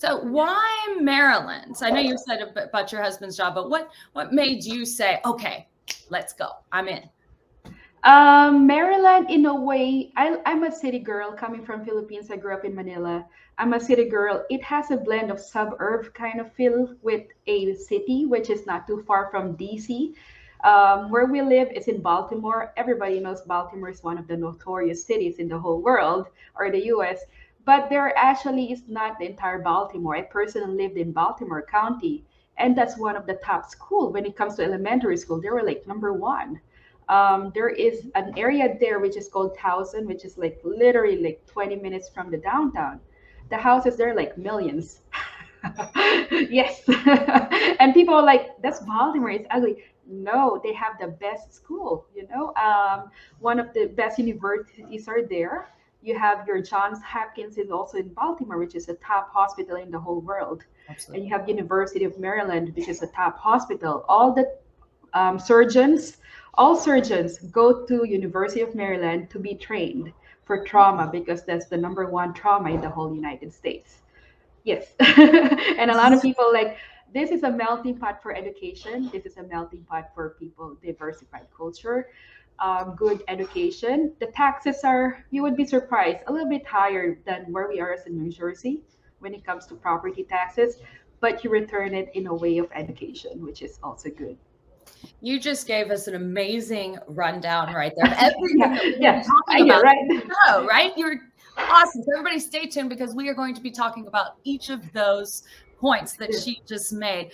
So why Maryland? So I know you said about your husband's job, but what made you say, okay, let's go, I'm in? Maryland, in a way, I'm a city girl coming from Philippines. I grew up in Manila. I'm a city girl. It has a blend of suburb kind of feel with a city, which is not too far from DC. Where we live is in Baltimore. Everybody knows Baltimore is one of the notorious cities in the whole world or the US. But there actually is not the entire Baltimore. I personally lived in Baltimore County, and that's one of the top school when it comes to elementary school. They were like number one. There is an area there which is called Towson, which is like literally like 20 minutes from the downtown. The houses there are like millions. Yes. And people are like, that's Baltimore, it's ugly. No, they have the best school, you know. One of the best universities are there. You have your Johns Hopkins is also in Baltimore, which is a top hospital in the whole world. And Absolutely. you have University of Maryland, which is a top hospital. All the surgeons, all surgeons go to University of Maryland to be trained for trauma because that's the number one trauma in the whole United States. Yes. And a lot of people like this is a melting pot for education. This is a melting pot for people, diversified culture, good education. The taxes are, you would be surprised, a little bit higher than where we are as in New Jersey when it comes to property taxes, but you return it in a way of education, which is also good. You just gave us an amazing rundown right there of everything Yeah, that we're going to be yeah, talking yeah, about right. in the show, right? You're awesome. So everybody stay tuned because we are going to be talking about each of those points that she just made.